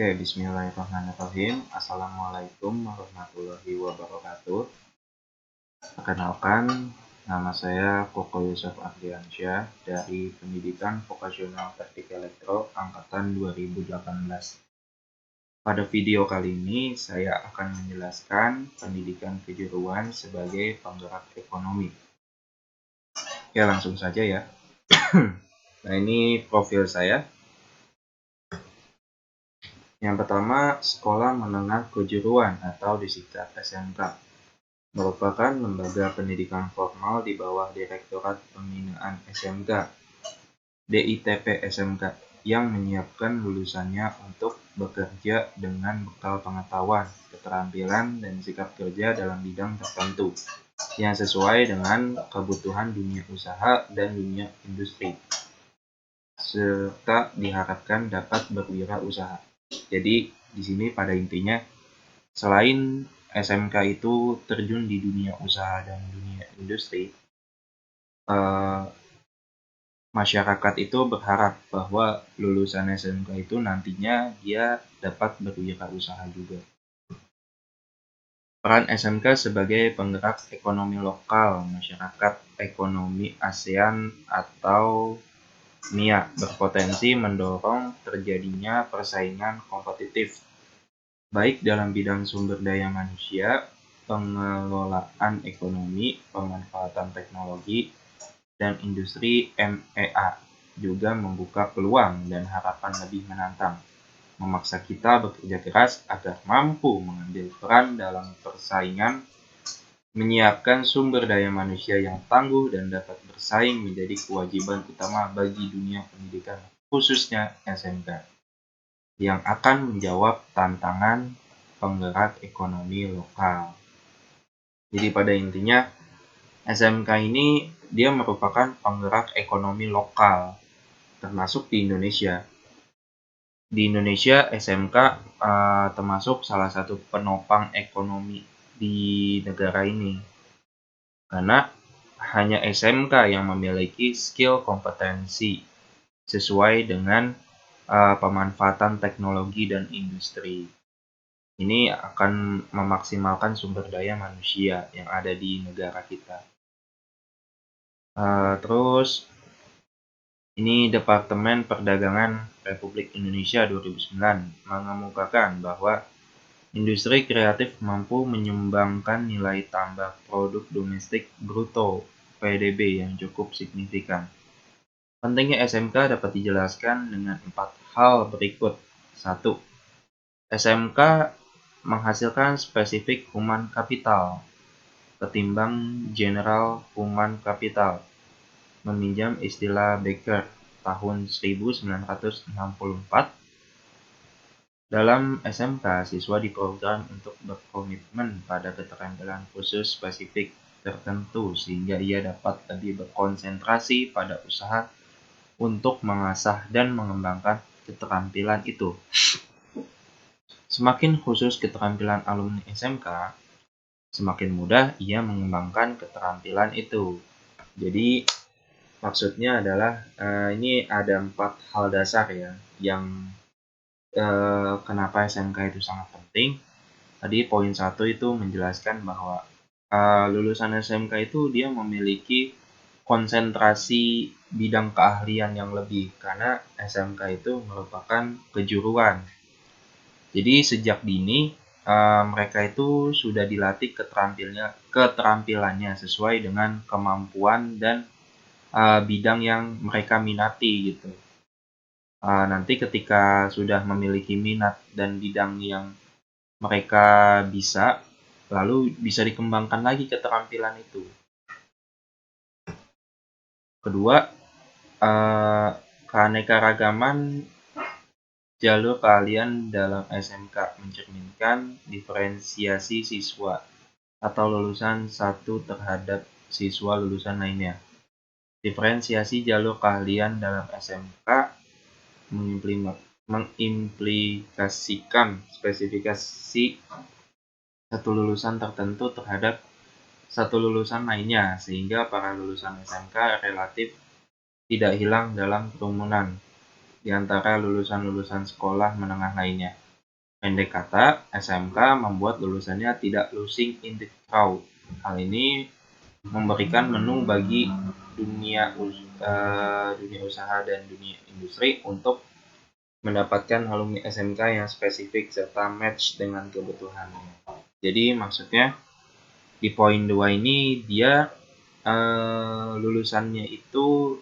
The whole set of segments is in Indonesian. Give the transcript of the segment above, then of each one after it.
Oke, bismillahirrahmanirrahim. Assalamualaikum warahmatullahi wabarakatuh. Perkenalkan, nama saya Koko Yusuf Ardiansyah dari Pendidikan Vokasional Teknik Elektro Angkatan 2018. Pada video kali ini, saya akan menjelaskan pendidikan kejuruan sebagai penggerak ekonomi. Ya, langsung saja ya. Nah, ini profil saya. Yang pertama, Sekolah Menengah Kejuruan atau disingkat SMK. Merupakan lembaga pendidikan formal di bawah Direktorat Pembinaan SMK (DITP SMK) yang menyiapkan lulusannya untuk bekerja dengan bekal pengetahuan, keterampilan, dan sikap kerja dalam bidang tertentu yang sesuai dengan kebutuhan dunia usaha dan dunia industri, serta diharapkan dapat berwirausaha. Jadi di sini pada intinya, selain SMK itu terjun di dunia usaha dan dunia industri, masyarakat itu berharap bahwa lulusan SMK itu nantinya dia dapat berwirausaha juga. Peran SMK sebagai penggerak ekonomi lokal masyarakat ekonomi ASEAN atau MIA berpotensi mendorong terjadinya persaingan kompetitif, baik dalam bidang sumber daya manusia, pengelolaan ekonomi, pemanfaatan teknologi, dan industri MEA, juga membuka peluang dan harapan lebih menantang, memaksa kita bekerja keras agar mampu mengambil peran dalam persaingan, menyiapkan sumber daya manusia yang tangguh dan dapat bersaing menjadi kewajiban utama bagi dunia pendidikan, khususnya SMK, yang akan menjawab tantangan penggerak ekonomi lokal. Jadi pada intinya, SMK ini dia merupakan penggerak ekonomi lokal, termasuk di Indonesia. Di Indonesia, SMK termasuk salah satu penopang ekonomi di negara ini. Karena hanya SMK yang memiliki skill kompetensi sesuai dengan pemanfaatan teknologi dan industri. Ini akan memaksimalkan sumber daya manusia yang ada di negara kita. Terus ini Departemen Perdagangan Republik Indonesia 2009 mengemukakan bahwa industri kreatif mampu menyumbangkan nilai tambah produk domestik bruto (PDB) yang cukup signifikan. Pentingnya SMK dapat dijelaskan dengan 4 hal berikut. 1. SMK menghasilkan spesifik human capital ketimbang general human capital. Meminjam istilah Becker tahun 1964, dalam SMK siswa diprogram untuk berkomitmen pada keterampilan khusus spesifik tertentu sehingga ia dapat lebih berkonsentrasi pada usaha untuk mengasah dan mengembangkan keterampilan itu. Semakin khusus keterampilan alumni SMK, semakin mudah ia mengembangkan keterampilan itu. Jadi maksudnya adalah ini ada 4 hal dasar ya yang kenapa SMK itu sangat penting. Tadi poin 1 itu menjelaskan bahwa lulusan SMK itu dia memiliki konsentrasi bidang keahlian yang lebih karena SMK itu merupakan kejuruan. Jadi sejak dini mereka itu sudah dilatih keterampilannya sesuai dengan kemampuan dan bidang yang mereka minati gitu. Nanti ketika sudah memiliki minat dan bidang yang mereka bisa, lalu bisa dikembangkan lagi keterampilan itu. Kedua, keanekaragaman jalur keahlian dalam SMK mencerminkan diferensiasi siswa atau lulusan satu terhadap siswa lulusan lainnya. Diferensiasi jalur keahlian dalam SMK mengimplikasikan spesifikasi satu lulusan tertentu terhadap satu lulusan lainnya, sehingga para lulusan SMK relatif tidak hilang dalam kerumunan di antara lulusan-lulusan sekolah menengah lainnya. Pendek kata, SMK membuat lulusannya tidak losing in the crowd. Hal ini memberikan menu bagi dunia usaha dan dunia industri untuk mendapatkan alumni SMK yang spesifik serta match dengan kebutuhannya. Jadi maksudnya di poin 2 ini dia lulusannya itu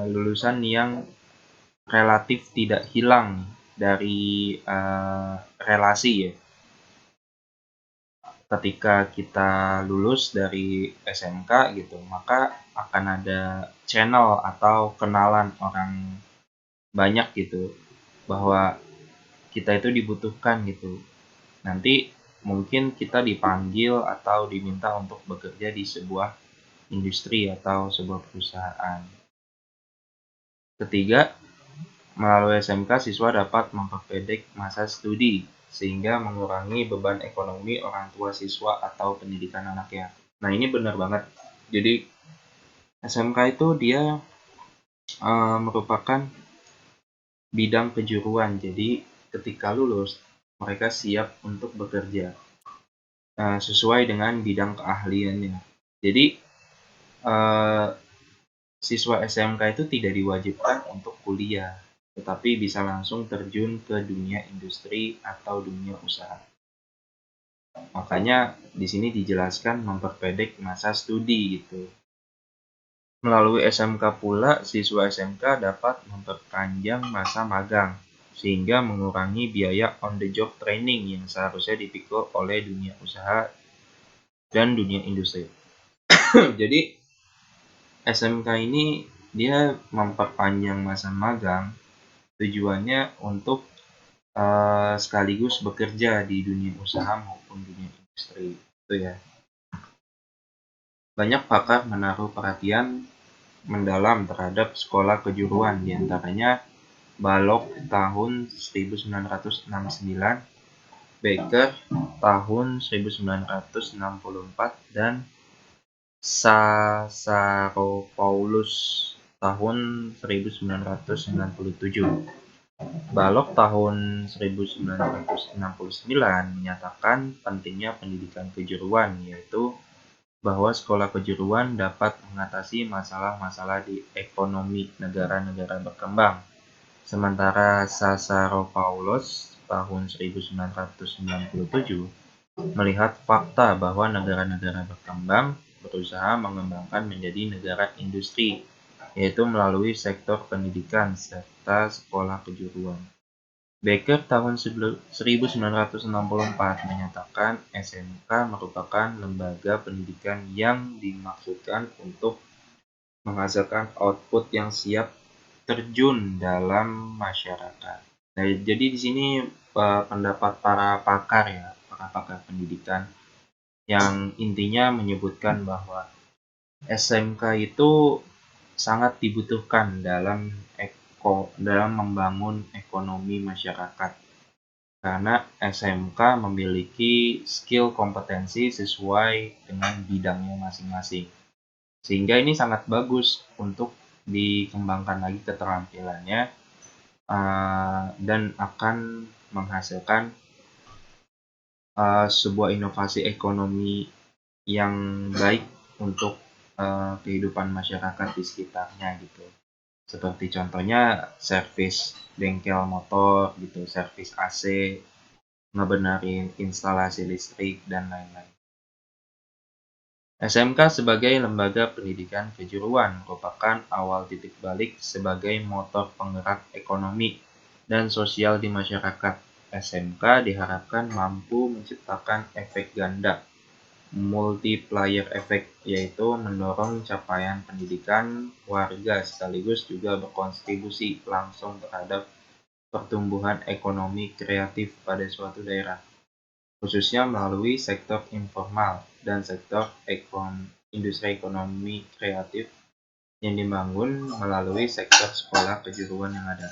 lulusan yang relatif tidak hilang dari relasi ya. Ketika kita lulus dari SMK gitu, maka akan ada channel atau kenalan orang banyak gitu bahwa kita itu dibutuhkan gitu. Nanti mungkin kita dipanggil atau diminta untuk bekerja di sebuah industri atau sebuah perusahaan. Ketiga, melalui SMK siswa dapat memperpendek masa studi sehingga mengurangi beban ekonomi orang tua siswa atau pendidikan anaknya. Nah, ini benar banget. Jadi SMK itu dia merupakan bidang kejuruan. Jadi ketika lulus mereka siap untuk bekerja sesuai dengan bidang keahliannya. Jadi siswa SMK itu tidak diwajibkan untuk kuliah, tetapi bisa langsung terjun ke dunia industri atau dunia usaha. Makanya di sini dijelaskan memperpendek masa studi gitu. Melalui SMK pula, siswa SMK dapat memperpanjang masa magang, sehingga mengurangi biaya on-the-job training yang seharusnya dipikul oleh dunia usaha dan dunia industri. Jadi, SMK ini dia memperpanjang masa magang, tujuannya untuk sekaligus bekerja di dunia usaha maupun dunia industri. Itu ya. Banyak pakar menaruh perhatian mendalam terhadap sekolah kejuruan, diantaranya Balog tahun 1969, Becker tahun 1964, dan Sasaropoulos tahun 1997. Balog tahun 1969 menyatakan pentingnya pendidikan kejuruan, yaitu bahwa sekolah kejuruan dapat mengatasi masalah-masalah di ekonomi negara-negara berkembang. Sementara Sasaropoulos tahun 1997 melihat fakta bahwa negara-negara berkembang berusaha mengembangkan menjadi negara industri, yaitu melalui sektor pendidikan serta sekolah kejuruan. Becker tahun 1964 menyatakan SMK merupakan lembaga pendidikan yang dimaksudkan untuk menghasilkan output yang siap terjun dalam masyarakat. Nah, jadi di sini pendapat para pakar ya, para pakar pendidikan yang intinya menyebutkan bahwa SMK itu sangat dibutuhkan dalam membangun ekonomi masyarakat, karena SMK memiliki skill kompetensi sesuai dengan bidangnya masing-masing, sehingga ini sangat bagus untuk dikembangkan lagi keterampilannya dan akan menghasilkan sebuah inovasi ekonomi yang baik untuk kehidupan masyarakat di sekitarnya gitu. Seperti contohnya servis bengkel motor gitu, servis AC, ngebenerin instalasi listrik, dan lain-lain. SMK sebagai lembaga pendidikan kejuruan merupakan awal titik balik sebagai motor penggerak ekonomi dan sosial di masyarakat. SMK diharapkan mampu menciptakan efek ganda, multiplier effect, yaitu mendorong capaian pendidikan warga sekaligus juga berkontribusi langsung terhadap pertumbuhan ekonomi kreatif pada suatu daerah, khususnya melalui sektor informal dan sektor industri ekonomi kreatif yang dibangun melalui sektor sekolah kejuruan yang ada.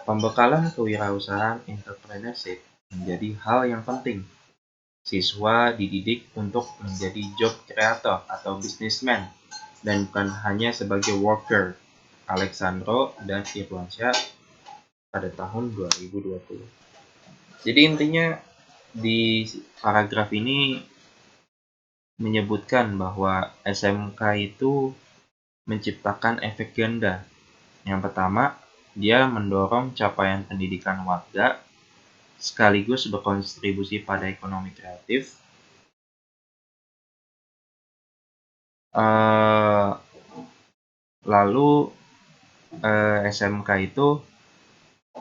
Pembekalan kewirausahaan entrepreneurship menjadi hal yang penting. Siswa dididik untuk menjadi job creator atau businessman dan bukan hanya sebagai worker. Alexandro dan Irwansyah pada tahun 2020. Jadi intinya di paragraf ini menyebutkan bahwa SMK itu menciptakan efek ganda. Yang pertama, dia mendorong capaian pendidikan warga sekaligus berkontribusi pada ekonomi kreatif. Lalu SMK itu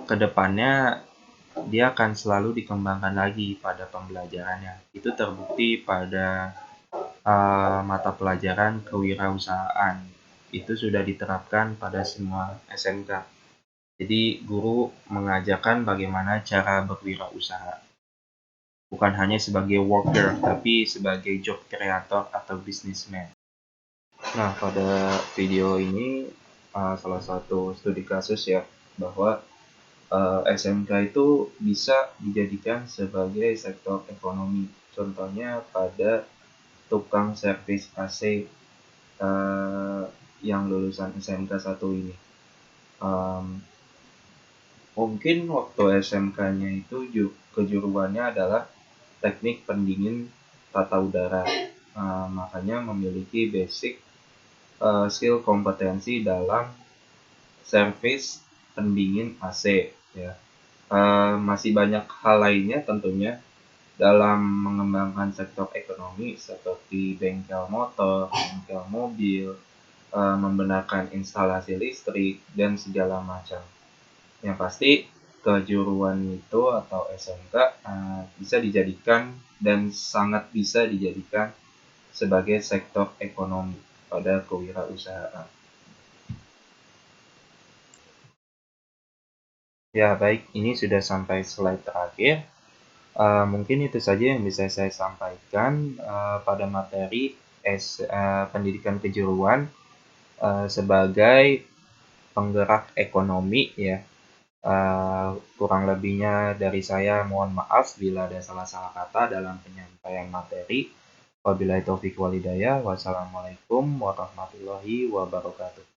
kedepannya dia akan selalu dikembangkan lagi pada pembelajarannya. Itu terbukti pada mata pelajaran kewirausahaan. Itu sudah diterapkan pada semua SMK. Jadi guru mengajarkan bagaimana cara berwirausaha. Bukan hanya sebagai worker, tapi sebagai job creator atau businessman. Nah, pada video ini salah satu studi kasus ya, bahwa SMK itu bisa dijadikan sebagai sektor ekonomi. Contohnya pada tukang servis AC yang lulusan SMK 1 ini. Mungkin waktu SMK-nya itu kejuruannya adalah teknik pendingin tata udara. Makanya memiliki basic skill kompetensi dalam servis pendingin AC ya. Masih banyak hal lainnya tentunya dalam mengembangkan sektor ekonomi seperti bengkel motor, bengkel mobil, membenarkan instalasi listrik, dan segala macam. Yang pasti kejuruan itu atau SMK bisa dijadikan dan sangat bisa dijadikan sebagai sektor ekonomi pada kewirausahaan. Ya baik, ini sudah sampai slide terakhir. Mungkin itu saja yang bisa saya sampaikan pada materi pendidikan kejuruan sebagai penggerak ekonomi ya. Kurang lebihnya dari saya mohon maaf bila ada salah-salah kata dalam penyampaian materi. Wabillahi taufiq walhidayah. Wassalamualaikum warahmatullahi wabarakatuh.